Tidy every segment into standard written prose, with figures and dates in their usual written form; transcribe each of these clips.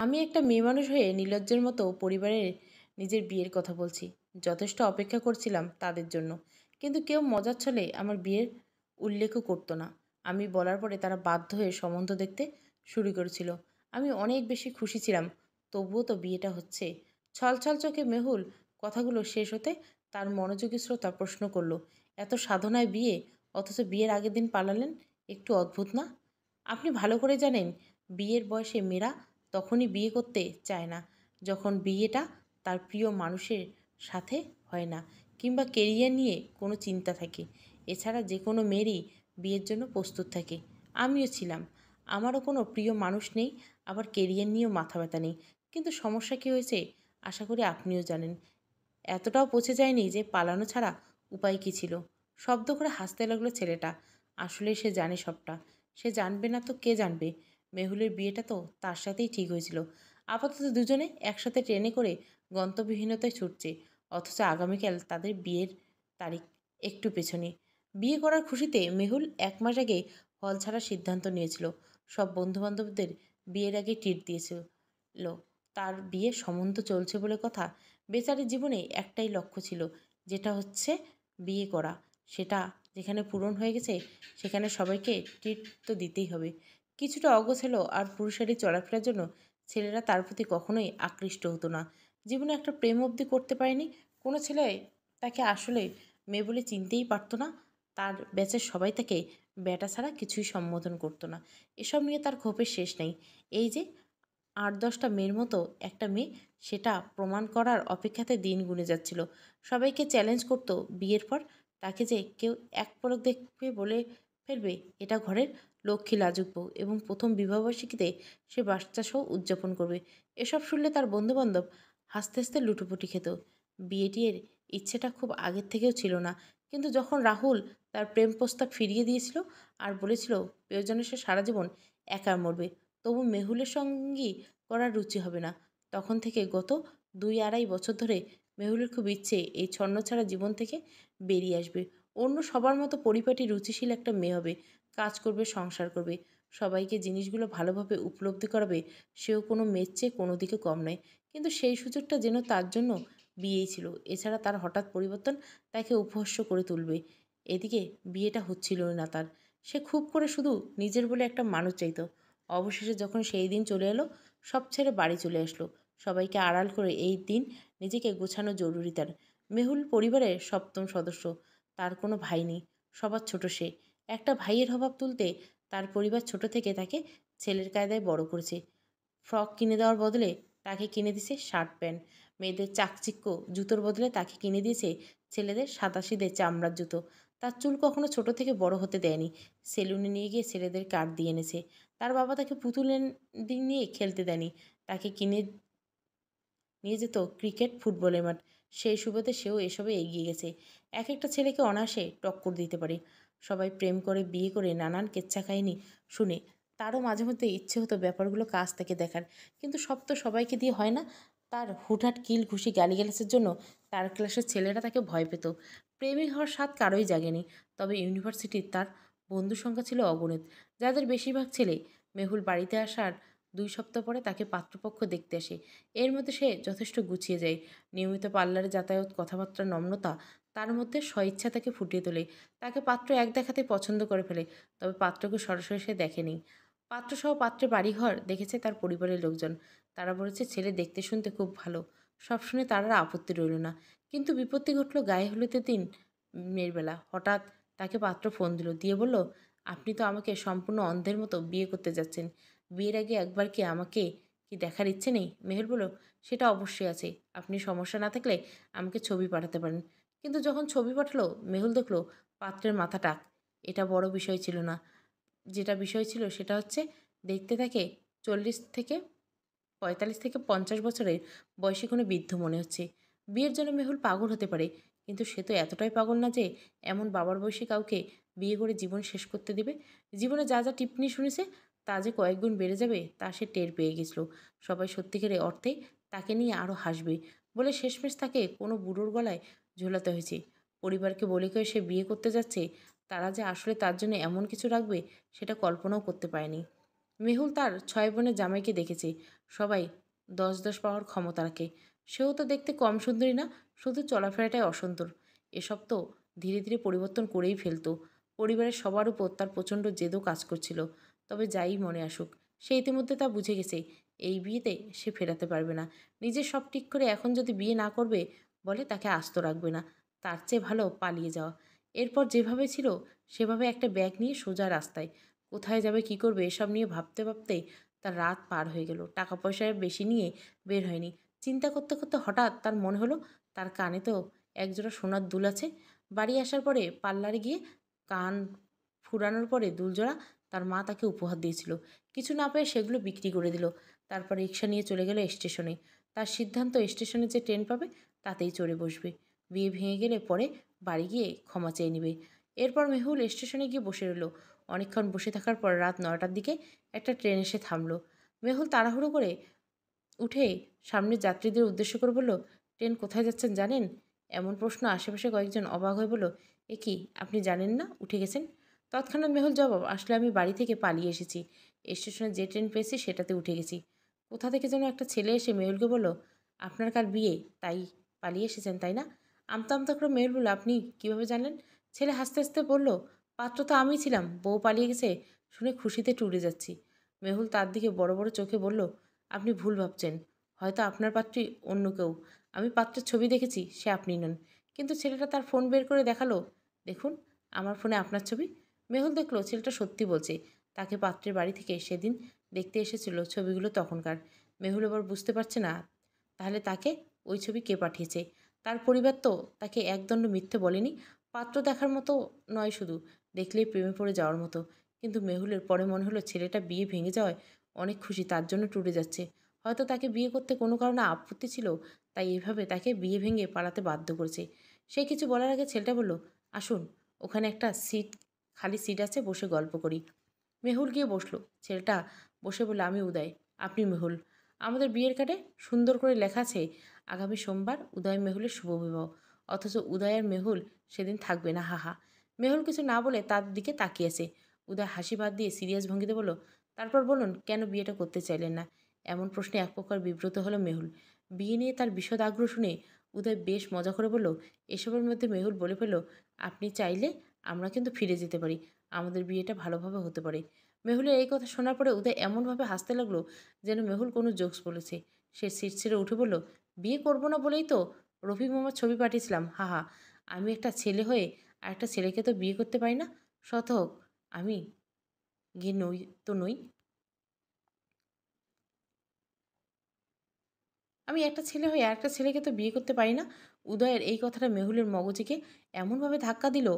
আমি একটা মেয়ে মানুষ হয়ে নির্লজ্জের মতো পরিবারের নিজের বিয়ের কথা বলছি। যথেষ্ট অপেক্ষা করছিলাম তাদের জন্য, কিন্তু কেউ মজার ছলে আমার বিয়ের উল্লেখও করতো না। আমি বলার পরে তারা বাধ্য হয়ে সম্বন্ধ দেখতে শুরু করেছিল। আমি অনেক বেশি খুশি ছিলাম, তবুও তো বিয়েটা হচ্ছে। ছল ছল চোখে মেহুল কথাগুলো শেষ হতে তার মনোযোগী শ্রোতা প্রশ্ন করলো, এত সাধনায় বিয়ে, অথচ বিয়ের আগের দিন পালালেন? একটু অদ্ভুত না? আপনি ভালো করে জানেন, বিয়ের বয়সে মেয়েরা তখনই বিয়ে করতে চায় না যখন বিয়েটা তার প্রিয় মানুষের সাথে হয় না, কিংবা কেরিয়ার নিয়ে কোনো চিন্তা থাকে। এছাড়া যে কোনো মেয়েরই বিয়ের জন্য প্রস্তুত থাকে। আমিও ছিলাম। আমারও কোনো প্রিয় মানুষ নেই, আবার কেরিয়ার নিয়েও মাথা ব্যথা নেই। কিন্তু সমস্যা কী হয়েছে আশা করি আপনিও জানেন। এতটাও পচে যায়নি যে পালানো ছাড়া উপায় কী ছিল। শব্দ করে হাসতে লাগলো ছেলেটা। আসলে সে জানে সবটা। সে জানবে না তো কে জানবে? মেহুলের বিয়েটা তো তার সাথেই ঠিক হয়েছিল। আপাতত দুজনে একসাথে ট্রেনে করে গন্তব্যহীনতায় ছুটছে, অথচ আগামীকাল তাদের বিয়ের তারিখ একটু পেছনে। বিয়ে করার খুশিতে মেহুল 1 মাস আগে হল ছাড়ার সিদ্ধান্ত নিয়েছিল। সব বন্ধুবান্ধবদের বিয়ের আগে ট্রিট দিয়েছিল। তার বিয়ের সম্বন্ধ চলছে বলে কথা। বেচারির জীবনে একটাই লক্ষ্য ছিল, যেটা হচ্ছে বিয়ে করা। সেটা যেখানে পূরণ হয়ে গেছে, সেখানে সবাইকে ট্রিট তো দিতেই হবে। কিছুটা অগোছালো আর পুরুষালি চলাফেরার জন্য ছেলেরা তার প্রতি কখনোই আকৃষ্ট হতো না। জীবনে একটা প্রেম অবধি করতে পারেনি। কোনো ছেলে তাকে আসলে মেয়ে বলে চিনতেই পারতো না। তার ব্যাচের সবাই তাকে বেটা ছাড়া কিছুই সম্বোধন করতো না। এসব নিয়ে তার ক্ষোভের শেষ নেই। এই যে 8-10টা মেয়ের মতো একটা মেয়ে, সেটা প্রমাণ করার অপেক্ষাতে দিন গুনে যাচ্ছিল। সবাইকে চ্যালেঞ্জ করতো বিয়ের পর তাকে যে কেউ এক পলক দেখবে বলে ফেলবে এটা ঘরের লক্ষ্মী লাজুক বউ, এবং প্রথম বিবাহবার্ষিকীতে সে বাচ্চাসহ উদযাপন করবে। এসব শুনলে তার বন্ধুবান্ধব হাসতে হাসতে লুটোপুটি খেত। বিয়েটির ইচ্ছেটা খুব আগের থেকেও ছিল না, কিন্তু যখন রাহুল তার প্রেম প্রস্তাব ফিরিয়ে দিয়েছিল আর বলেছিল প্রয়োজনে সে সারা জীবন একা মরবে, তবু মেহুলের সঙ্গী করার রুচি হবে না, তখন থেকে গত 2-2.5 বছর ধরে মেহুলের খুব ইচ্ছে এই ছন্নছাড়া জীবন থেকে বেরিয়ে আসবে। অন্য সবার মতো পরিপাটি রুচিশীল একটা মেয়ে হবে, কাজ করবে, সংসার করবে, সবাইকে জিনিসগুলো ভালোভাবে উপলব্ধি করাবে। সেও কোনো মেয়ের চেয়ে কোনো দিকে কম নয়, কিন্তু সেই সুযোগটা যেন তার জন্য বিয়েই ছিল। এছাড়া তার হঠাৎ পরিবর্তন তাকে উপহাস্য করে তুলবে। এদিকে বিয়েটা হচ্ছিল না তার। সে খুব করে শুধু নিজের বলে একটা মানুষ চাইতো। অবশেষে যখন সেই দিন চলে এলো, সব ছেড়ে বাড়ি চলে আসলো। সবাইকে আড়াল করে এই দিন নিজেকে গোছানো জরুরি তার। মেহুল পরিবারের সপ্তম সদস্য। তার কোনো ভাই নেই, সবার ছোট সে। একটা ভাইয়ের অভাব তুলতে তার পরিবার ছোট থেকে তাকে ছেলের কায়দায় বড় করেছে। ফ্রক কিনে দেওয়ার বদলে তাকে কিনে দিয়েছে শার্ট প্যান্ট। মেয়েদের চাকচিক্য জুতোর বদলে তাকে কিনে দিয়েছে ছেলেদের সাদাসিধে চামড়ার জুতো। তার চুল কখনো ছোট থেকে বড় হতে দেয়নি। সেলুনে নিয়ে গিয়ে ছেলেদের কাট দিয়ে এনেছে। তার বাবা তাকে পুতুল নিয়ে খেলতে দেয়নি। তাকে কিনে নিয়ে যেত ক্রিকেট, ফুটবলের মাঠ। সেই সুবাদে সেও এসবে এগিয়ে গেছে। এক একটা ছেলেকে অনায়াসে টক্কর দিতে পারে। সবাই প্রেম করে, বিয়ে করে, নানান কেচ্ছা কাহিনী শুনে তারও মাঝে মধ্যে ইচ্ছে হতো ব্যাপারগুলো কাছ থেকে দেখার। কিন্তু সব তো সবাইকে দিয়ে হয় না। তার হুটহাট কিল ঘুষি গালিগালাজের জন্য তার ক্লাসের ছেলেরা তাকে ভয় পেত। প্রেমিক হওয়ার স্বাদ কারোই জাগেনি। তবে ইউনিভার্সিটির তার বন্ধু সংখ্যা ছিল অগণিত, যাদের বেশিরভাগ ছেলে। মেহুল বাড়িতে আসার 2 সপ্তাহ পরে তাকে পাত্রপক্ষ দেখতে আসে। এর মধ্যে সে যথেষ্ট গুছিয়ে যায়। নিয়মিত পার্লারে যাতায়াত, কথাবার্তা, নম্রতা তার মধ্যে স্বইচ্ছা তাকে ফুটিয়ে তোলে। তাকে পাত্র এক দেখাতে পছন্দ করে ফেলে। তবে পাত্রকে সরাসরি সে দেখেনি। পাত্রসহ পাত্রের বাড়িঘর দেখেছে তার পরিবারের লোকজন। তারা বলেছে ছেলে দেখতে শুনতে খুব ভালো। সব শুনে তার আর আপত্তি রইল না। কিন্তু বিপত্তি ঘটল গায়ে হলুদের দিন। মেয়ের বেলা হঠাৎ তাকে পাত্র ফোন দিল, দিয়ে বলল, আপনি তো আমাকে সম্পূর্ণ অন্ধের মতো বিয়ে করতে যাচ্ছেন। বিয়ের আগে একবার কি আমাকে কি দেখার ইচ্ছে নেই? মেহের বলল, সেটা অবশ্যই আছে। আপনি সমস্যা না থাকলে আমাকে ছবি পাঠাতে পারেন। কিন্তু যখন ছবি পাঠালো, মেহুল দেখলো পাত্রের মাথা টাক। এটা বড় বিষয় ছিল না। যেটা বিষয় ছিল সেটা হচ্ছে, দেখতে তাকে 40 থেকে 45 বছরের বয়সী কোনো বৃদ্ধ মনে হচ্ছে। বিয়ের জন্য মেহুল পাগল হতে পারে, কিন্তু সে তো এতটাই পাগল না যে এমন বাবার বয়সী কাউকে বিয়ে করে জীবন শেষ করতে দিবে। জীবনে যা যা টিপ্পনি শুনেছে তা যে কয়েক গুণ বেড়ে যাবে তা সে টের পেয়ে গেছিল। সবাই সত্যিকারের অর্থে তাকে নিয়ে আরও হাসবে বলে শেষমেশ তাকে কোনো বুড়োর গলায় ঝোলাতে হয়েছে। পরিবারকে বলে কেউ সে বিয়ে করতে যাচ্ছে, তারা যে আসলে তার জন্য এমন কিছু রাখবে সেটা কল্পনাও করতে পারেনি। মেহুল তার 6 বোনের জামাইকে দেখেছে। সবাই 10-10 পাওয়ার ক্ষমতা রাখে। সেও তো দেখতে কম সুন্দরী না, শুধু চলাফেরাটাই অসুন্দর। এসব তো ধীরে ধীরে পরিবর্তন করেই ফেলতো। পরিবারের সবার উপর তার প্রচণ্ড জেদও কাজ করছিল। তবে যাই মনে আসুক, সে ইতিমধ্যে তা বুঝে গেছে এই বিয়েতে সে ফেরাতে পারবে না। নিজের সব ঠিক করে এখন যদি বিয়ে না করবে বলে, তাকে আস্ত রাখবে না। তার চেয়ে ভালো পালিয়ে যাওয়া। এরপর যেভাবে ছিল সেভাবে একটা ব্যাগ নিয়ে সোজা রাস্তায়। কোথায় যাবে, কী করবে, এসব নিয়ে ভাবতে ভাবতে তার রাত পার হয়ে গেল। টাকা পয়সা বেশি নিয়ে বের হয়নি। চিন্তা করতে করতে হঠাৎ তার মনে হলো তার কানে তো একজোড়া সোনার দুল আছে। বাড়ি আসার পরে পার্লারে গিয়ে কান ফুরানোর পরে দুলজোড়া তার মা তাকে উপহার দিয়েছিল। কিছু না পেয়ে সেগুলো বিক্রি করে দিল। তারপর রিক্সা নিয়ে চলে গেল স্টেশনে। তার সিদ্ধান্ত, স্টেশনে যে ট্রেন পাবে তাতেই চড়ে বসবে। বিয়ে ভেঙে গেলে পরে বাড়ি গিয়ে ক্ষমা চেয়ে নেবে। এরপর মেহুল স্টেশনে গিয়ে বসে রইল। অনেকক্ষণ বসে থাকার পর রাত 9টার দিকে একটা ট্রেন এসে থামলো। মেহুল তাড়াহুড়ো করে উঠে সামনের যাত্রীদের উদ্দেশ্য করে বলল, ট্রেন কোথায় যাচ্ছেন জানেন? এমন প্রশ্ন আশেপাশে কয়েকজন অবাক হয়ে বলল, এ কি, আপনি জানেন না উঠে গেছেন? তৎক্ষণাৎ মেহুল জবাব, আসলে আমি বাড়ি থেকে পালিয়ে এসেছি। স্টেশনে যে ট্রেন পেয়েছি সেটাতে উঠে গেছি। কোথা থেকে যেন একটা ছেলে এসে মেহুলকে বলল, আপনার কাল বিয়ে, তাই পালিয়ে এসেছেন তাই না? আমতা আমতা করে মেহুল বলল, আপনি কিভাবে জানলেন? ছেলে হাসতে হাসতে বলল, পাত্র তো আমি ছিলাম, বউ পালিয়ে গেছে শুনে খুশিতে টুরে যাচ্ছি। মেহুল তার দিকে বড় বড় চোখে বলল, আপনি ভুল ভাবছেন। হয়তো আপনার পাত্রী অন্য কেউ। আমি পাত্রের ছবি দেখেছি, সে আপনি নন। কিন্তু ছেলেটা তার ফোন বের করে দেখালো, দেখুন আমার ফোনে আপনার ছবি। মেহুল দেখলো ছেলেটা সত্যি বলছে। তাকে পাত্রের বাড়ি থেকে সেদিন দেখতে এসেছিল, ছবিগুলো তখনকার। মেহুল এবার বুঝতে পারছে না তাহলে তাকে ওই ছবি কে পাঠিয়েছে। তার পরিবার তো তাকে একদণ্ড মিথ্যে বলেনি। পাত্র দেখার মতো নয়, শুধু দেখলেই প্রেমে পড়ে যাওয়ার মতো। কিন্তু মেহুলের পরে মনে হলো ছেলেটা বিয়ে ভেঙে যাওয়ায় অনেক খুশি, তার জন্য টুরে যাচ্ছে। হয়তো তাকে বিয়ে করতে কোনো কারণে আপত্তি ছিল, তাই এভাবে তাকে বিয়ে ভেঙে পালাতে বাধ্য করেছে। সে কিছু বলার আগে ছেলেটা বলল, আসুন, ওখানে একটা খালি সিট আছে, বসে গল্প করি। মেহুল গিয়ে বসলো। ছেলেটা বসে বলল, আমি উদয়, আপনি মেহুল। আমাদের বিয়ের কার্ডে সুন্দর করে লেখা আছে আগামী সোমবার উদয় মেহুলের শুভ বিবাহ। অথচ উদয় আর মেহুল সেদিন থাকবে না, হাহা। মেহুল কিছু না বলে তার দিকে তাকিয়েছে। উদয় হাসি বাদ দিয়ে সিরিয়াস ভঙ্গিতে বলল, তারপর বলুন কেন বিয়েটা করতে চাইলেন না? এমন প্রশ্নে এক প্রকার বিব্রত হলো মেহুল। বিয়ে নিয়ে তার বিশদ আগ্রহ শুনে উদয় বেশ মজা করে বলল, এসবের মধ্যে মেহুল বলে ফেলল, আপনি চাইলে আমরা কিন্তু ফিরে যেতে পারি, আমাদের বিয়েটা ভালোভাবে হতে পারে। মেহুলের এই কথা শোনার পরে উদয় এমনভাবে হাসতে লাগলো যেন মেহুল কোনো জোকস বলেছে। সে সিট ছেড়ে উঠে বলল, বিয়ে করবো না বলেই তো রফি মামার ছবি পাঠিয়েছিলাম, হাহা। আমি একটা ছেলে হয়ে আর একটা ছেলেকে তো বিয়ে করতে পারি না। শত হোক, আমি গিয়ে নই তো নই। আমি একটা ছেলে হয়ে আরেকটা ছেলেকে তো বিয়ে করতে পারি না। উদয়ের এই কথাটা মেহুলের মগজকে এমনভাবে ধাক্কা দিল,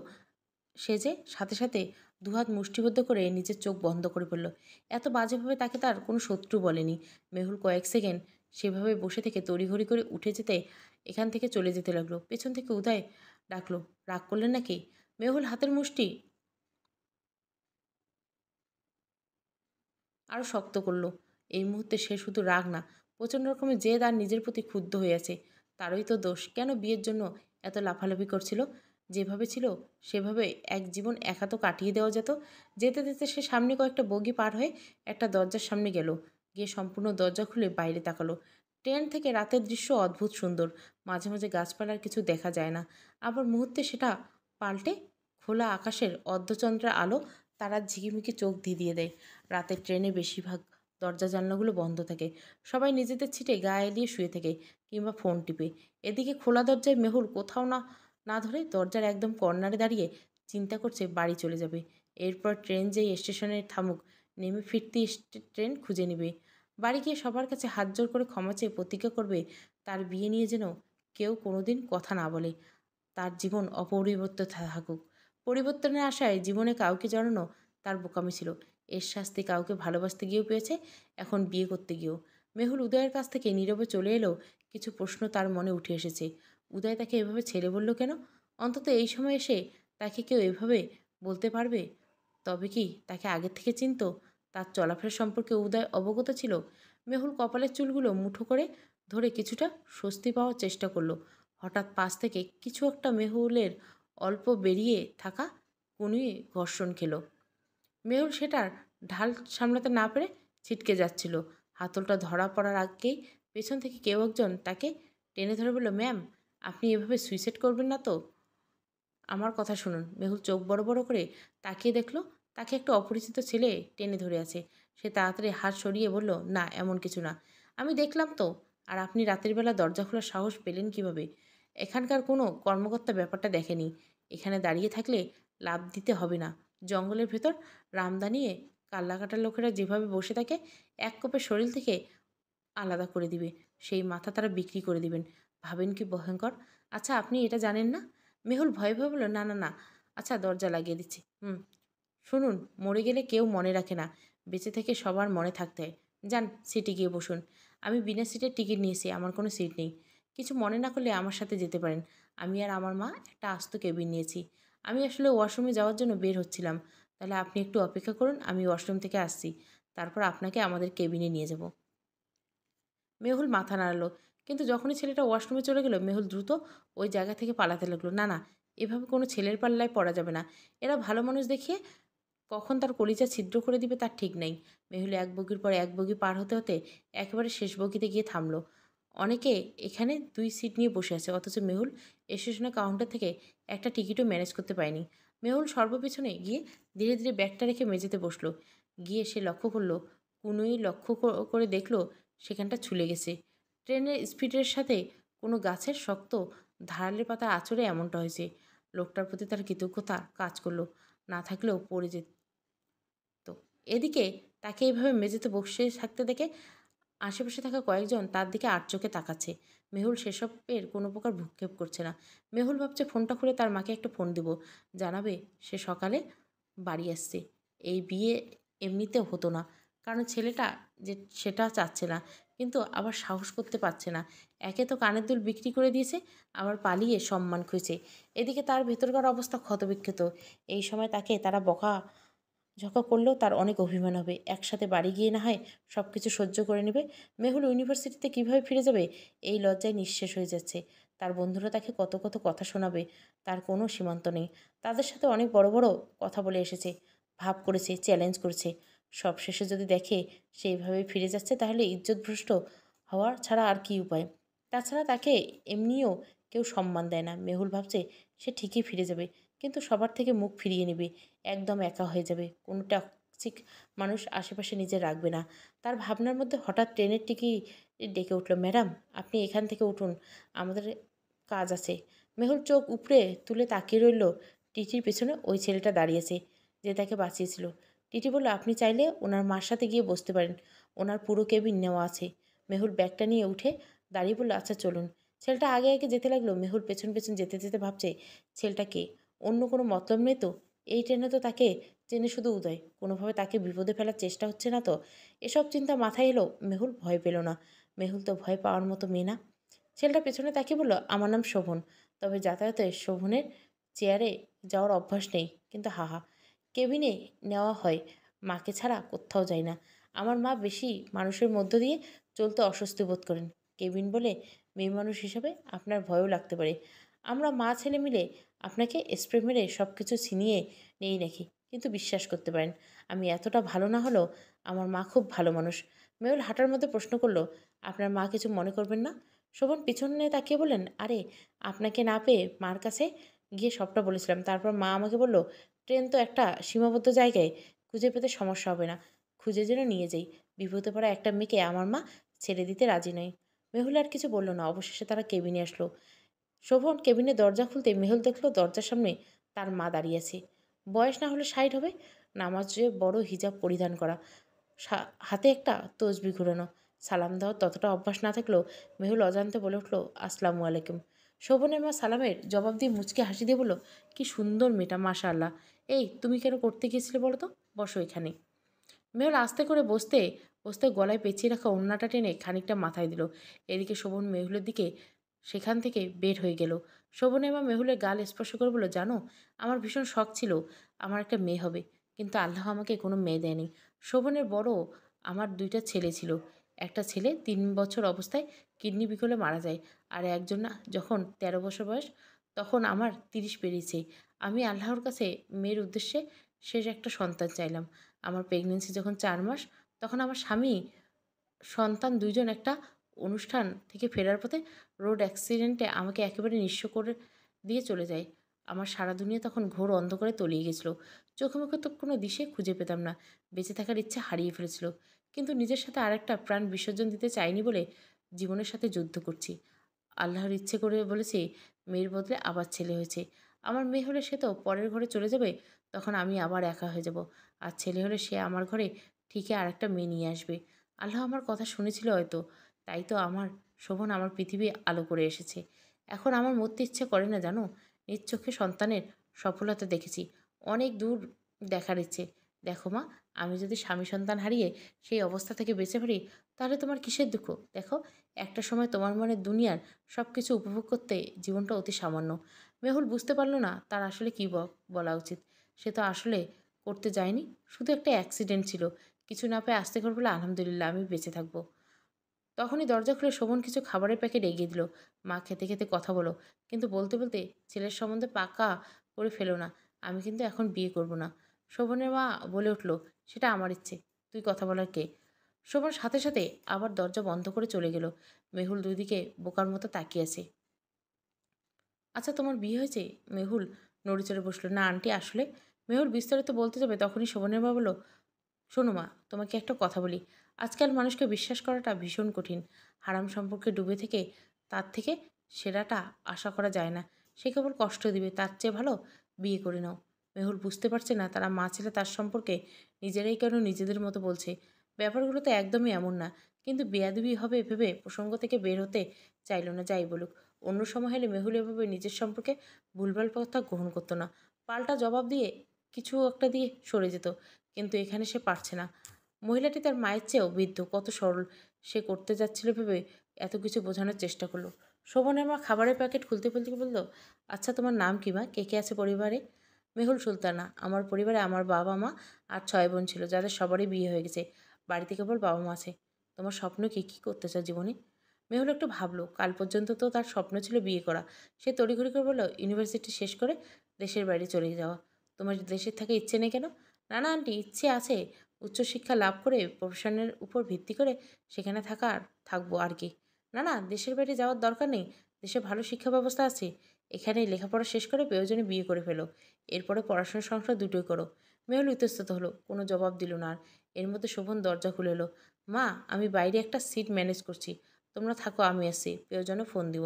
সে যে সাথে সাথে দুহাত মুষ্টিবদ্ধ করে নিজের চোখ বন্ধ করে ফেলল। এত বাজেভাবে তাকে তার কোনো শত্রু বলেনি। মেহুল কয়েক সেকেন্ড সেভাবে বসে থেকে তড়িঘড়ি করে উঠে যেতে, এখান থেকে চলে যেতে লাগলো। পেছন থেকে উদয় ডাকলো, রাগ করলেন নাকি? মেহুল হাতের মুষ্টি আরও শক্ত করল। এই মুহূর্তে সে শুধু রাগ না, প্রচণ্ড রকমের জেদ আর নিজের প্রতি ক্ষুব্ধ হয়ে আছে। তারই তো দোষ, কেন বিয়ের জন্য এত লাফালাফি করছিল? যেভাবে ছিল সেভাবে এক জীবন একা তো কাটিয়ে দেওয়া যেত। যেতে যেতে সে সামনে কয়েকটা বগি পার হয়ে একটা দরজার সামনে গেল। গিয়ে সম্পূর্ণ দরজা খুলে বাইরে তাকালো। ট্রেন থেকে রাতের দৃশ্য অদ্ভুত সুন্দর। মাঝে মাঝে গাছপালার কিছু দেখা যায় না, আবার মুহূর্তে সেটা পাল্টে খোলা আকাশের অর্ধচন্দ্রের আলো তারা ঝিকিমিকি চোখ ধিদিয়ে দেয়। রাতের ট্রেনে বেশিরভাগ দরজা জানলাগুলো বন্ধ থাকে। সবাই নিজেদের ছিটে গা এলিয়ে শুয়ে থাকে কিংবা ফোন টিপে। এদিকে খোলা দরজায় মেহুল কোথাও না না ধরে দরজার একদম কর্নারে দাঁড়িয়ে চিন্তা করছে বাড়ি চলে যাবে। এরপর ট্রেন যেই স্টেশনে থামুক, নেমে ফিরতি ট্রেন খুঁজে নেবে। বাড়ি গিয়ে সবার কাছে হাত জোর করে ক্ষমা চেয়ে প্রতিজ্ঞা করবে তার বিয়ে নিয়ে যেন কেউ কোনোদিন কথা না বলে। তার জীবন অপরিবর্তিত থাকুক। পরিবর্তনের আশায় জীবনে কাউকে জড়ানো তার বোকামি ছিল। এর শাস্তি কাউকে ভালোবাসতে গিয়েও পেয়েছে, এখন বিয়ে করতে গিয়েও। মেহুল উদয়ের কাছ থেকে নীরবে চলে এলেও কিছু প্রশ্ন তার মনে উঠে এসেছে। উদয় তাকে এভাবে ছেড়ে বলল কেন? অন্তত এই সময় এসে তাকে কেউ এভাবে বলতে পারবে? তবে কি তাকে আগের থেকে চিনত? তার চলাফেরা সম্পর্কে উদয় অবগত ছিল? মেহুল কপালের চুলগুলো মুঠো করে ধরে কিছুটা স্বস্তি পাওয়ার চেষ্টা করলো। হঠাৎ পাশ থেকে কিছু একটা মেহুলের অল্প বেরিয়ে থাকা কনুয়ে ঘর্ষণ খেল। মেহুল সেটার ঢাল সামলাতে না পেরে ছিটকে যাচ্ছিল। হাতলটা ধরা পড়ার আগেই পেছন থেকে কেউ একজন তাকে টেনে ধরে বলল, ম্যাম, আপনি এভাবে সুইসাইড করবেন না তো? আমার কথা শুনুন। মেহুল চোখ বড় বড় করে তাকিয়ে দেখলো তাকে একটা অপরিচিত ছেলে টেনে ধরে আছে। সে তাড়াতাড়ি হাত সরিয়ে বলল, না, এমন কিছু না। আমি দেখলাম তো। আর আপনি রাতের বেলা দরজা খোলার সাহস পেলেন কিভাবে? এখানকার কোনো কর্মকর্তা ব্যাপারটা দেখেনি। এখানে দাঁড়িয়ে থাকলে লাফ দিতে হবে না। জঙ্গলের ভেতর রামদা নিয়ে কাল্লাকাটার লোকেরা যেভাবে বসে থাকে, এক কোপে শরীর থেকে আলাদা করে দিবে। সেই মাথা তারা বিক্রি করে দিবেন। ভাবেন কি ভয়ঙ্কর? আচ্ছা, আপনি এটা জানেন না? মেহুল ভয়ে ভয়ে বলল, না, না, না। আচ্ছা, দরজা লাগিয়ে দিচ্ছি। শুনুন, মরে গেলে কেউ মনে রাখে না। বেঁচে থেকে সবার মনে থাকতে হয়। যান, সিটে গিয়ে বসুন। আমি বিনা সিটের টিকিট নিয়েছি, আমার কোনো সিট নেই। কিছু মনে না করলে আমার সাথে যেতে পারেন। আমি আর আমার মা একটা আস্ত কেবিন নিয়েছি। আমি আসলে ওয়াশরুমে যাওয়ার জন্য বের হচ্ছিলাম। তাহলে আপনি একটু অপেক্ষা করুন, আমি ওয়াশরুম থেকে আসছি। তারপর আপনাকে আমাদের কেবিনে নিয়ে যাব। মেহুল মাথা নাড়ল। কিন্তু যখনই ছেলেটা ওয়াশরুমে চলে গেল, মেহুল দ্রুত ওই জায়গা থেকে পালাতে লাগলো। না, না, এভাবে কোনো ছেলের পাল্লায় পড়া যাবে না। এরা ভালো মানুষ দেখিয়ে কখন তার কলিজা ছিদ্র করে দিবে তার ঠিক নাই। মেহুল এক বগির পর এক বগি পার হতে হতে একেবারে শেষ বগিতে গিয়ে থামলো। অনেকে এখানে 2 সিট নিয়ে বসে আছে, অথচ মেহুল স্টেশনের কাউন্টার থেকে একটা টিকিটও ম্যানেজ করতে পারেনি। মেহুল সর্বপিছনে গিয়ে ধীরে ধীরে ব্যাগটা রেখে মেঝেতে বসলো। গিয়ে সে লক্ষ্য করলো, কুনুই লক্ষ্য করে দেখলো সেখানটা ছুলে গেছে। ট্রেনের স্পিডের সাথে কোনো গাছের শক্ত ধারালের পাতা আঁচড়ে এমনটা হয়েছে। লোকটার প্রতি তার কৃতজ্ঞতা কাজ করলো। না থাকলেও পড়ে যেত। এদিকে তাকে এইভাবে মেঝেতে বসে থাকতে দেখে আশেপাশে থাকা কয়েকজন তার দিকে চোখে তাকাচ্ছে। মেহুল সেসবের কোনো প্রকার ভ্রুক্ষেপ করছে না। মেহুল ভাবছে ফোনটা খুলে তার মাকে একটা ফোন দিব, জানাবে সে সকালে বাড়ি আসছে। এই বিয়ে এমনিতেও হতো না, কারণ ছেলেটা যে সেটা চাচ্ছে না, কিন্তু আবার সাহস করতে পারছে না। একে তো কানের দুল বিক্রি করে দিয়েছে, আবার পালিয়ে সম্মান খুঁজছে। এদিকে তার ভেতরকার অবস্থা ক্ষতবিক্ষত। এই সময় তাকে তারা বকা ঝকা করলেও তার অনেক অভিমান হবে। একসাথে বাড়ি গিয়ে না হয় সব কিছু সহ্য করে নেবে। মেহুল ইউনিভার্সিটিতে কিভাবে ফিরে যাবে, এই লজ্জায় নিঃশেষ হয়ে যাচ্ছে। তার বন্ধুরা তাকে কত কত কথা শোনাবে, তার কোনো সীমান্ত নেই। তাদের সাথে অনেক বড় বড় কথা বলে এসেছে, ভাব করেছে, চ্যালেঞ্জ করেছে। সব শেষে যদি দেখে সেইভাবে ফিরে যাচ্ছে, তাহলে ইজ্জতভ্রষ্ট হওয়ার ছাড়া আর কি উপায়? তাছাড়া তাকে এমনিও কেউ সম্মান দেয় না। মেহুল ভাবছে সে ঠিকই ফিরে যাবে, কিন্তু সবার থেকে মুখ ফিরিয়ে নেবে। একদম একা হয়ে যাবে। কোনো টক্সিক মানুষ আশেপাশে নিজে রাখবে না। তার ভাবনার মধ্যে হঠাৎ ট্রেনের টিকিট ডেকে উঠল, ম্যাডাম, আপনি এখান থেকে উঠুন, আমাদের কাজ আছে। মেহুল চোখ উপড়ে তুলে তাকিয়ে রইল। টিটির পেছনে ওই ছেলেটা দাঁড়িয়েছে যে তাকে বাঁচিয়েছিল। টিটি বলল, আপনি চাইলে ওনার মার সাথে গিয়ে বসতে পারেন, ওনার পুরো কেবিন নেওয়া আছে। মেহুল ব্যাগটা নিয়ে উঠে দাঁড়িয়ে বলল, আচ্ছা চলুন। ছেলেটা আগে আগে যেতে লাগলো। মেহুল পেছন পেছন যেতে যেতে ভাবছে, ছেলেটা কে? অন্য কোনো মতলব নেই তো? এই ট্রেনে তো তাকে চেনে শুধু উদয়। কোনোভাবে তাকে বিপদে ফেলার চেষ্টা হচ্ছে না তো? এসব চিন্তা মাথায় এলো। মেহুল ভয় পেল না। মেহুল তো ভয় পাওয়ার মতো মেয়ে না। ছেলেটা পেছনে তাকিয়ে বলল, আমার নাম শোভন। তবে যাতায়াতে শোভনের চেয়ারে যাওয়ার অভ্যাস নেই, কিন্তু হাহা, কেবিনে নেওয়া হয়। মাকে ছাড়া কোথাও যায় না। আমার মা বেশি মানুষের মধ্য দিয়ে চলতে অস্বস্তি বোধ করেন। কেবিন বলে মেয়ে মানুষ হিসাবে আপনার ভয়ও লাগতে পারে। আমরা মা ছেলে মিলে আপনাকে স্প্রে মেরে সব কিছু ছিনিয়ে নেই নাকি? কিন্তু বিশ্বাস করতে পারেন, আমি এতটা ভালো না হলেও আমার মা খুব ভালো মানুষ। মেহুল হাঁটার মধ্যে প্রশ্ন করলো, আপনার মা কিছু মনে করবেন না? শোভন পিছনে তাকিয়ে বললেন, আরে, আপনাকে না পেয়ে মার কাছে গিয়ে সবটা বলেছিলাম। তারপর মা আমাকে বলল, ট্রেন তো একটা সীমাবদ্ধ জায়গায়, খুঁজে পেতে সমস্যা হবে না, খুঁজে যেন নিয়ে যাই। বিপদে পড়া একটা মেয়েকে আমার মা ছেড়ে দিতে রাজি নয়। মেহুল আর কিছু বলল না। অবশেষে তারা কেবিনে আসলো। শোভন কেবিনের দরজা খুলতে মেহুল দেখল দরজার সামনে তার মা দাঁড়িয়ে আছে। বয়স না হলে 60 হবে। নামাজে বড় হিজাব পরিধান করা, হাতে একটা তসবি ঘুরানো। সালাম দেওয়ার ততটা অভ্যাস না থাকলেও মেহুল অজান্তে বলে উঠল, আসসালামু আলাইকুম। শোভনের মা সালামের জবাব দিয়ে মুচকে হাসি দিয়ে বলল, কি সুন্দর মেয়েটা, মাশাআল্লাহ। এই, তুমি কেন করতে গিয়েছিলে বলো তো? বসো এখানে। মেহুল আস্তে করে বসতে বসতে গলায় পেঁচিয়ে রাখা ওড়নাটা টেনে খানিকটা মাথায় দিল। এদিকে শোভন মেহুলের দিকে সেখান থেকে বের হয়ে গেল। শোভনের মা মেহুলের গাল স্পর্শ করে বলল, জানো, আমার ভীষণ শখ ছিল আমার একটা মেয়ে হবে, কিন্তু আল্লাহ আমাকে কোনো মেয়ে দেয়নি। শোভনের বড় আমার 2টা ছেলে ছিল। একটা ছেলে 3 বছর অবস্থায় কিডনি বিকলে মারা যায়, আর একজন যখন 13 বছর বয়স, তখন আমার 30 পেরিয়েছে। আমি আল্লাহর কাছে মেয়ের উদ্দেশ্যে শেষ একটা সন্তান চাইলাম। আমার প্রেগনেন্সি যখন 4 মাস, তখন আমার স্বামী সন্তান দুইজন একটা অনুষ্ঠান থেকে ফেরার পথে রোড অ্যাক্সিডেন্টে আমাকে একেবারে নিঃস্ব করে দিয়ে চলে যায়। আমার সারা দুনিয়া তখন ঘোর অন্ধকারে তলিয়ে গেছিল। চোখে মুখে তো কোনো দিশে খুঁজে পেতাম না। বেঁচে থাকার ইচ্ছা হারিয়ে ফেলেছিল। কিন্তু নিজের সাথে আরেকটা প্রাণ বিসর্জন দিতে চাইনি বলে জীবনের সাথে যুদ্ধ করছি। আল্লাহর ইচ্ছে করে বলেছি, মেয়ের বদলে আবার ছেলে হয়েছে। আমার মেয়ে হলে সে তো পরের ঘরে চলে যাবে, তখন আমি আবার একা হয়ে যাব। আর ছেলে হলে সে আমার ঘরে ঠিকই আরেকটা মেয়ে নিয়ে আসবে। আল্লাহ আমার কথা শুনেছিল হয়তো, তাই তো আমার শোভন আমার পৃথিবী আলো করে এসেছে। এখন আমার মরতে ইচ্ছে করে না জানো। নিজ চোখে সন্তানের সফলতা দেখেছি, অনেক দূর দেখার ইচ্ছে। দেখো মা, আমি যদি স্বামী সন্তান হারিয়ে সেই অবস্থা থেকে বেঁচে পড়ি, তাহলে তোমার কিসের দুঃখ? দেখো, একটা সময় তোমার মনে দুনিয়ার সব কিছু উপভোগ করতে জীবনটা অতি সামান্য। মেহুল বুঝতে পারল না তার আসলে কী বলা উচিত। সে তো আসলে করতে যায়নি, শুধু একটা অ্যাক্সিডেন্ট ছিল। কিছু না পেয়ে আসতে করে বলে, আলহামদুলিল্লাহ আমি বেঁচে থাকবো। তখনই দরজা খুলে শোভন কিছু খাবারের প্যাকেট এগিয়ে দিল। মা, খেতে খেতে কথা বলো, কিন্তু বলতে বলতে ছেলের সম্বন্ধে পাকা করে ফেলো না। আমি কিন্তু এখন বিয়ে করব না। শোভনের মা বলে উঠল, সেটা আমার ইচ্ছে, তুই কথা বলার কে? শোভন সাথে সাথে আবার দরজা বন্ধ করে চলে গেল। মেহুল দুই দিকে বোকার মতো তাকিয়ে আছে। আচ্ছা, তোমার বিয়ে হয়েছে? মেহুল নড়েচড়ে বসলো। না আন্টি, আসলে। মেহুল বিস্তারিত বলতে যাবে, তখনই শোভনের মা বলল, শোনো মা, তোমাকে একটা কথা বলি। আজকাল মানুষকে বিশ্বাস করাটা ভীষণ কঠিন। হারাম সম্পর্কে ডুবে থেকে তার থেকে সেরাটা আশা করা যায় না। সে কেবল কষ্ট দিবে, তার চেয়ে ভালো বিয়ে করে নাও। মেহুল বুঝতে পারছে না তারা মা ছেলে তার সম্পর্কে নিজেরাই কেন নিজেদের মতো বলছে। ব্যাপারগুলো তো একদমই এমন না, কিন্তু বেয়াদবি হবে ভেবে প্রসঙ্গ থেকে বের হতে চাইল না। যাই বলুক, অন্য সময় হলে মেহুল এভাবে নিজের সম্পর্কে ভুলভাল কথা গ্রহণ করতো না। পাল্টা জবাব দিয়ে কিছু একটা দিয়ে সরে যেত। কিন্তু এখানে সে পারছে না। মহিলাটি তার মায়ের চেয়েও বৃদ্ধ, কত সরল। সে করতে যাচ্ছিল ভেবে এত কিছু বোঝানোর চেষ্টা করলো। শোভনের মা খাবারের প্যাকেট খুলতে খুলতে বলল, আচ্ছা তোমার নাম কি মা? কে কে আছে পরিবারে? মেহুল সুলতানা। আমার পরিবারে আমার বাবা মা আর 6 বোন ছিল, যাদের সবারই বিয়ে হয়ে গেছে। বাড়িতে কেবল বাবা মা আছে। তোমার স্বপ্ন কি? কী করতে চাও জীবনে? মেহুল একটু ভাবলো। কাল পর্যন্ত তো তার স্বপ্ন ছিল বিয়ে করা। সে তড়িঘড়ি করে বলল, ইউনিভার্সিটি শেষ করে দেশের বাইরে চলে যাওয়া। তোমার দেশের থাকা ইচ্ছে নেই কেন? না না আন্টি, ইচ্ছে আছে। উচ্চশিক্ষা লাভ করে প্রফেশনের উপর ভিত্তি করে সেখানে থাকবো আর কি। না না, দেশের বাইরে যাওয়ার দরকার নেই। দেশে ভালো শিক্ষা ব্যবস্থা আছে। এখানেই লেখাপড়া শেষ করে প্রয়োজনে বিয়ে করে ফেলো। এরপরে পড়াশোনা সংসার দুটোই করো। মেহুল ইতস্তত হলো, কোনো জবাব দিল না আর। এর মধ্যে শোভন দরজা খুলে এলো। মা, আমি বাইরে একটা সিট ম্যানেজ করছি, তোমরা থাকো, আমি আসছি, প্রয়োজনে ফোন দিব।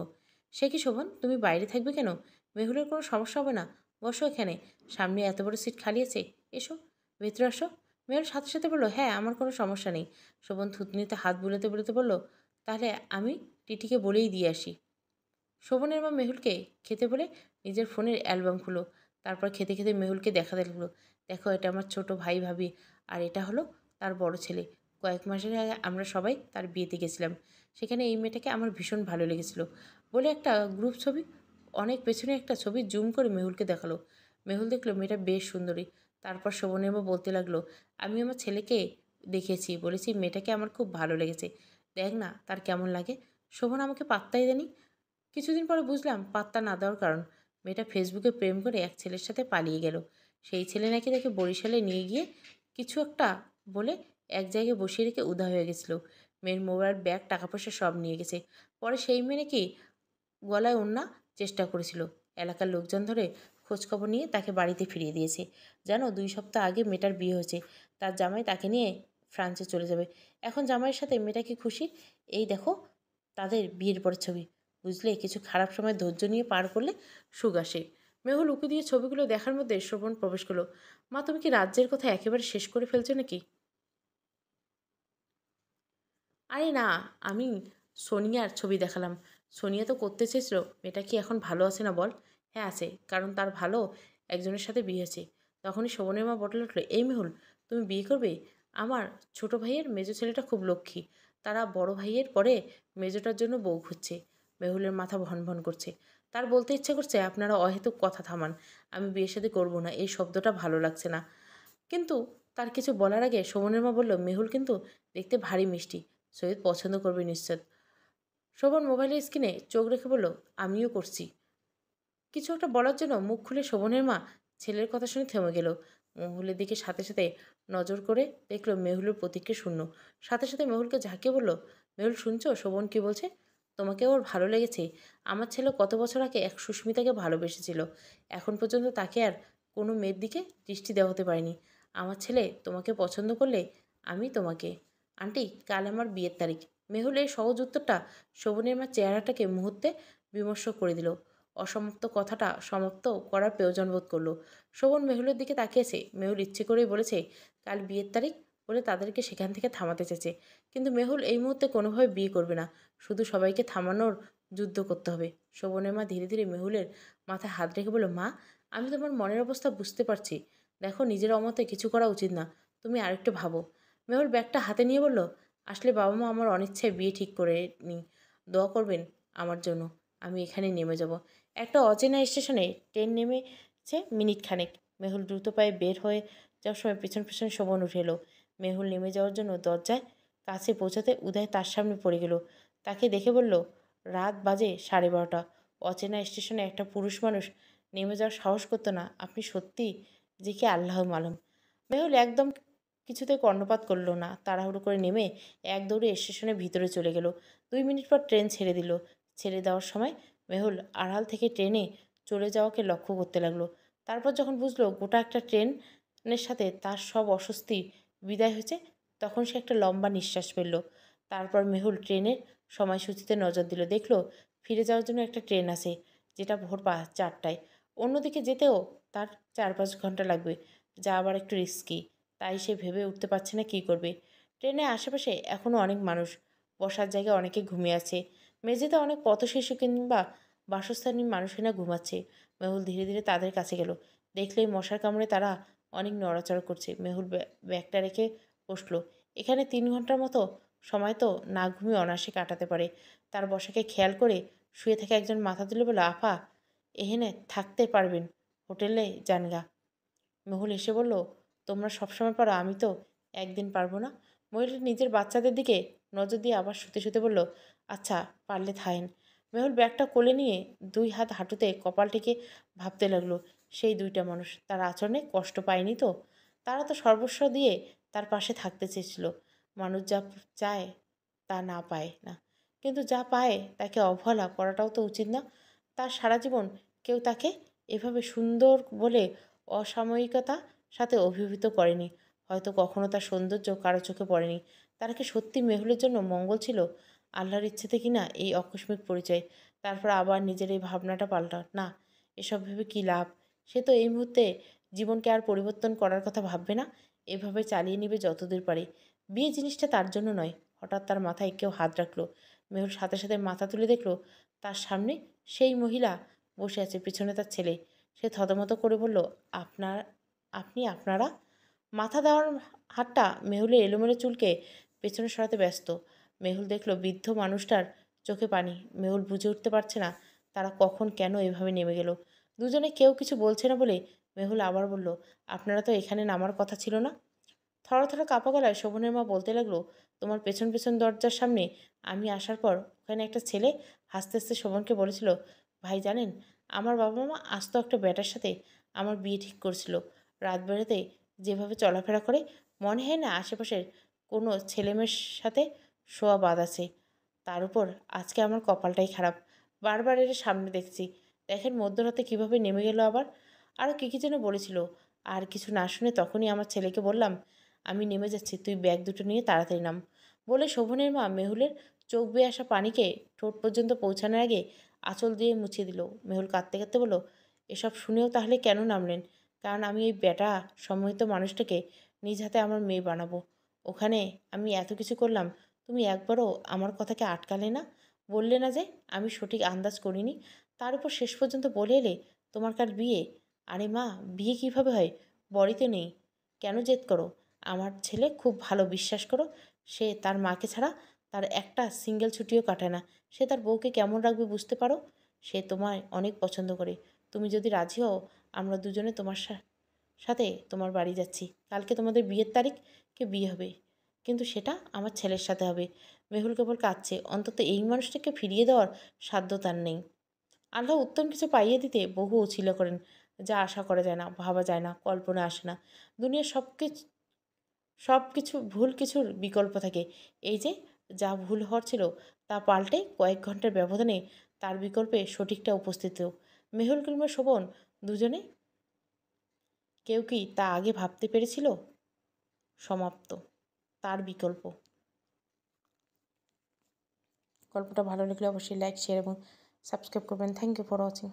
সে কি শোভন, তুমি বাইরে থাকবে কেন? মেহুলের কোনো সমস্যা হবে না? বসো এখানে, সামনে এত বড় সিট খালি আছে, এসো, ভেতরে আসো। মেহুল সাথে সাথে বলল, হ্যাঁ, আমার কোনো সমস্যা নেই। শোভন থুতনিতে হাত বুলাতে বুলাতে বলল, তাহলে আমি টিটিকে বলেই দিয়ে আসি। শোভনের মা মেহুলকে খেতে বলে নিজের ফোনের অ্যালবাম খুলো। তারপর খেতে খেতে মেহুলকে দেখাতে লাগলো, দেখো, এটা আমার ছোট ভাই ভাবি, আর এটা হলো তার বড় ছেলে। কয়েক মাসের আগে আমরা সবাই তার বিয়েতে গেছিলাম। সেখানে এই মেয়েটাকে আমার ভীষণ ভালো লেগেছিল বলে একটা গ্রুপ ছবি, অনেক পেছনে একটা ছবি জুম করে মেহুলকে দেখালো। মেহুল দেখলো মেয়েটা বেশ সুন্দরী। তারপর শোভনের মা বলতে লাগলো, আমি আমার ছেলেকে দেখেছি, বলেছি মেয়েটাকে আমার খুব ভালো লেগেছে, দেখ না তার কেমন লাগে। শোভন আমাকে পাত্তাই দেয়নি। কিছুদিন পরে বুঝলাম পাত্তা না দেওয়ার কারণ, মেয়েটা ফেসবুকে প্রেম করে এক ছেলের সাথে পালিয়ে গেল। সেই ছেলে নাকি তাকে বরিশালে নিয়ে গিয়ে কিছু একটা বলে এক জায়গায় বসিয়ে রেখে উধাও হয়ে গেছিল। মেয়ের মোবাইল, ব্যাগ, টাকা পয়সা সব নিয়ে গেছে। পরে সেই মেয়ে নাকি গলায় ওড়না চেষ্টা করেছিল। এলাকার লোকজন ধরে খোঁজখবর নিয়ে তাকে বাড়িতে ফিরিয়ে দিয়েছে। জানো, 2 সপ্তাহ আগে মেয়েটার বিয়ে হয়েছে। তার জামাই তাকে নিয়ে ফ্রান্সে চলে যাবে। এখন জামাইয়ের সাথে মেয়েটা কি খুশি? এই দেখো তাদের বিয়ের পরের ছবি। বুঝলে, কিছু খারাপ সময় ধৈর্য নিয়ে পার করলে সুখ আসে। মেহুল উঁকি দিয়ে ছবিগুলো দেখার মধ্যে শোভন প্রবেশ করলো। মা, তুমি কি রাজ্যের কথা একেবারে শেষ করে ফেলছো নাকি? আরে না, আমি সোনিয়ার ছবি দেখালাম। সোনিয়া তো করতে চেয়েছিল। মেয়েটা কি এখন ভালো আছে না বল? হ্যাঁ আছে, কারণ তার ভালো একজনের সাথে বিয়ে হয়েছে। তখনই শোভনের মা বলে উঠল, এই মেহুল, তুমি বিয়ে করবে? আমার ছোট ভাইয়ের মেজো ছেলেটা খুব লক্ষ্মী। তারা বড় ভাইয়ের পরে মেজোটার জন্য বউ খুঁজছে। মেহুলের মাথা ভন ভন করছে। তার বলতে ইচ্ছে করছে, আপনারা অহেতুক কথা থামান। আমি বিয়ে শাদী করবো না, এই শব্দটা ভালো লাগছে না। কিন্তু তার কিছু বলার আগে শোভনের মা বলল, মেহুল কিন্তু দেখতে ভারী মিষ্টি, সৈয়দ পছন্দ করবে নিশ্চিত। শোভন মোবাইলের স্ক্রিনে চোখ রেখে বলল, আমিও করছি। কিছু একটা বলার জন্য মুখ খুলে শোভনের মা ছেলের কথা শুনে থেমে গেল। মেহুলের দিকে সাথে সাথে নজর করে দেখলো মেহুলের প্রতিক্রিয়া শূন্য। সাথে সাথে মেহুলকে ঝাঁকিয়ে বলল, মেহুল শুনছো শোভন কি বলছে? তোমাকে ওর ভালো লেগেছে? আমার ছেলে কত বছর আগে এক সুস্মিতাকে ভালোবেসেছিল। এখন পর্যন্ত তাকে আর কোনো মেয়ের দিকে দৃষ্টি দেওয়াতে পারেনি। আমার ছেলে তোমাকে পছন্দ করলে আমি তোমাকে। আন্টি, কাল আমার বিয়ের তারিখ। মেহুল এই সহজ উত্তরটা শোভনের মার চেহারাটাকে মুহূর্তে বিমর্ষ করে দিল। অসমাপ্ত কথাটা সমাপ্ত করার প্রয়োজন বোধ করলো। শোভন মেহুলের দিকে তাকিয়েছে। মেহুল ইচ্ছে করেই বলেছে কাল বিয়ের তারিখ বলে তাদেরকে সেখান থেকে থামাতে চেয়েছে। কিন্তু মেহুল এই মুহূর্তে কোনোভাবে বিয়ে করবে না। শুধু সবাইকে থামানোর যুদ্ধ করতে হবে। শোভনের মা ধীরে ধীরে মেহুলের মাথায় হাত রেখে বলল, মা, আমি তোমার মনের অবস্থা বুঝতে পারছি। দেখো, নিজের অমতে কিছু করা উচিত না। তুমি আরেকটু ভাবো। মেহুল ব্যাগটা হাতে নিয়ে বলল, আসলে বাবা মা আমার অনিচ্ছায় বিয়ে ঠিক করে নি। দোয়া করবেন আমার জন্য। আমি এখানে নেমে যাব। একটা অচেনা স্টেশনে ট্রেন নেমেছে মিনিট খানেক। মেহুল দ্রুত পায়ে বের হয়ে যাওয়ার সময় পেছন পেছন শোভন উঠে এলো। মেহুল নেমে যাওয়ার জন্য দরজায় কাছে পৌঁছাতে উদয় তার সামনে পড়ে গেল। তাকে দেখে বলল, রাত বাজে 12:30। অচেনা স্টেশনে একটা পুরুষ মানুষ নেমে যাওয়ার সাহস করতো না। আপনি সত্যি যে কি আল্লাহ মালুম। মেহুল একদম কিছুতে কর্ণপাত করল না। তাড়াহুড়ো করে নেমে এক দৌড়ে স্টেশনের ভিতরে চলে গেল। 2 মিনিট পর ট্রেন ছেড়ে দিল। ছেড়ে দেওয়ার সময় মেহুল আড়াল থেকে ট্রেনে চলে যাওয়াকে লক্ষ্য করতে লাগলো। তারপর যখন বুঝলো গোটা একটা ট্রেনের সাথে তার সব অস্বস্তি বিদায় হয়েছে, তখন সে একটা লম্বা নিঃশ্বাস ফেলল। তারপর মেহুল ট্রেনের সময়সূচিতে নজর দিল। দেখলো ফিরে যাওয়ার জন্য একটা ট্রেন আছে, যেটা ভোর 4টায়। অন্যদিকে যেতেও তার 4-5 ঘন্টা লাগবে, যা আবার একটু রিস্কি। তাই সে ভেবে উঠতে পারছে না কী করবে। ট্রেনের আশেপাশে এখনও অনেক মানুষ, বসার জায়গায় অনেকে ঘুমিয়ে আছে। মেঝেতে অনেক পথশিশু কিংবা বাসস্থানীয় মানুষেরা ঘুমাচ্ছে। মেহুল ধীরে ধীরে তাদের কাছে গেল। দেখলেই মশার কামড়ে তারা অনেক নড়াচড়া করছে। মেহুল ব্যাগটা রেখে বসলো। এখানে 3 ঘন্টার মতো সময় তো না ঘুমিয়ে অনায়াসে কাটাতে পারে। তার বসাকে খেয়াল করে শুয়ে থেকে একজন মাথা তুলে বলল, আফা, এখানে থাকতে পারবেন? হোটেলে যানগা। মেহুল হেসে বলল, তোমরা সবসময় পারো, আমি তো একদিন পারবো না। মহিলাটি নিজের বাচ্চাদের দিকে নজর দিয়ে আবার শুতে শুতে বলল, আচ্ছা, পারলে থাকেন। মেহুল ব্যাগটা কোলে নিয়ে 2 হাত হাঁটুতে কপাল টেকে ভাবতে লাগলো, সেই 2টা মানুষ তার আচরণে কষ্ট পায়নি তো? তারা তো সর্বস্ব দিয়ে তার পাশে থাকতে চেয়েছিল। মানুষ যা চায় তা না পায় না, কিন্তু যা পায় তাকে অবহেলা করাটাও তো উচিত না। তার সারা জীবন কেউ তাকে এভাবে সুন্দর বলে অসাময়িকতা সাথে অভিভূত করেনি। হয়তো কখনো তার সৌন্দর্য কারো চোখে পড়েনি। তারা কি সত্যি মেহুলের জন্য মঙ্গল ছিল? আল্লাহর ইচ্ছেতে কিনা এই আকস্মিক পরিচয়। তারপর আবার নিজের এই ভাবনাটা পাল্টা, না, এসব ভেবে কী লাভ? সে তো এই মুহূর্তে জীবনকে আর পরিবর্তন করার কথা ভাববে না। এভাবে চালিয়ে নিবে যতদূর পারে। বিয়ে জিনিসটা তার জন্য নয়। হঠাৎ তার মাথায় কেউ হাত রাখলো। মেহুল সাথে সাথে মাথা তুলে দেখলো তার সামনে সেই মহিলা বসে আছে, পিছনে তার ছেলে। সে থতমত করে বলল, আপনার আপনারা? মাথা দেওয়ার হাতটা মেহুলের এলোমেলো চুলকে পেছনে সরাতে ব্যস্ত। মেহুল দেখল বৃদ্ধ মানুষটার চোখে পানি। মেহুল বুঝে উঠতে পারছে না তারা কখন কেন এভাবে নেমে গেল। দুজনে কেউ কিছু বলছে না বলে মেহুল আবার বলল, আপনারা তো এখানে নামার কথা ছিল না? থরথর কাঁপা গলায় শোভনের মা বলতে লাগলো, তোমার পেছন পেছন দরজার সামনে আমি আসার পর ওখানে একটা ছেলে হাসতে হাসতে শোভনকে বলেছিল, ভাই জানেন, আমার বাবা মা আস্ত একটা ব্যাটার সাথে আমার বিয়ে ঠিক করেছিল। রাত বেড়াতে যেভাবে চলাফেরা করে, মনে হয় না আশেপাশের কোনো ছেলেমেয়ের সাথে শোয়া বাদ আছে। তার উপর আজকে আমার কপালটাই খারাপ। বারবার এর সামনে দেখছি। দেখেন মধ্যরাতে কিভাবে নেমে গেল আবার। আরও কী কী যেন বলেছিল। আর কিছু না শুনে তখনই আমার ছেলেকে বললাম, আমি নেমে যাচ্ছি, তুই ব্যাগ দুটো নিয়ে তাড়াতাড়ি নাম। বলে শোভনের মা মেহুলের চোখ বেয়ে আসা পানিকে ঠোঁট পর্যন্ত পৌঁছানোর আগে আঁচল দিয়ে মুছে দিল। মেহুল কাঁদতে কাঁদতে বলল, এসব শুনেও তাহলে কেন নামলেন? কারণ আমি এই বেটা সম্মোহিত মানুষটাকে নিজ হাতে আমার মেয়ে বানাবো। ওখানে আমি এত কিছু করলাম, তুমি একবারও আমার কথাকে আটকালে না, বললে না যে আমি সঠিক আন্দাজ করিনি। তার উপর শেষ পর্যন্ত বলে এলে তোমার কাল বিয়ে। আরে মা, বিয়ে কিভাবে হয়? বড়িতে নেই। কেন জেদ করো? আমার ছেলে খুব ভালো, বিশ্বাস করো। সে তার মাকে ছাড়া তার একটা সিঙ্গেল ছুটিও কাটায় না। সে তার বউকে কেমন রাখবে বুঝতে পারো? সে তোমায় অনেক পছন্দ করে। তুমি যদি রাজি হও, আমরা দুজনে তোমার সাথে তোমার বাড়ি যাচ্ছি। কালকে তোমাদের বিয়ের তারিখে বিয়ে হবে, কিন্তু সেটা আমার ছেলের সাথে হবে। মেহুল কেবল কাঁদছে। অন্তত এই মানুষটাকে ফিরিয়ে দেওয়ার সাধ্য তার নেই। আল্লাহ উত্তম কিছু পাইয়ে দিতে বহু উছিলা করেন। যা আশা করা যায় না, ভাবা যায় না, কল্পনা আসে না। দুনিয়ার সব কিছু ভুল কিছুর বিকল্প থাকে। এই যে যা ভুল হওয়ার ছিল তা পাল্টে কয়েক ঘন্টার ব্যবধানে তার বিকল্পে সঠিকটা উপস্থিত হলো। মেহুল কিংবা শোভন দুজনে কেউ কি তা আগে ভাবতে পেরেছিল? সমাপ্ত তার বিকল্প। গল্পটা ভালো লাগলে অবশ্যই লাইক, শেয়ার এবং সাবস্ক্রাইব করবেন। Thank you for watching.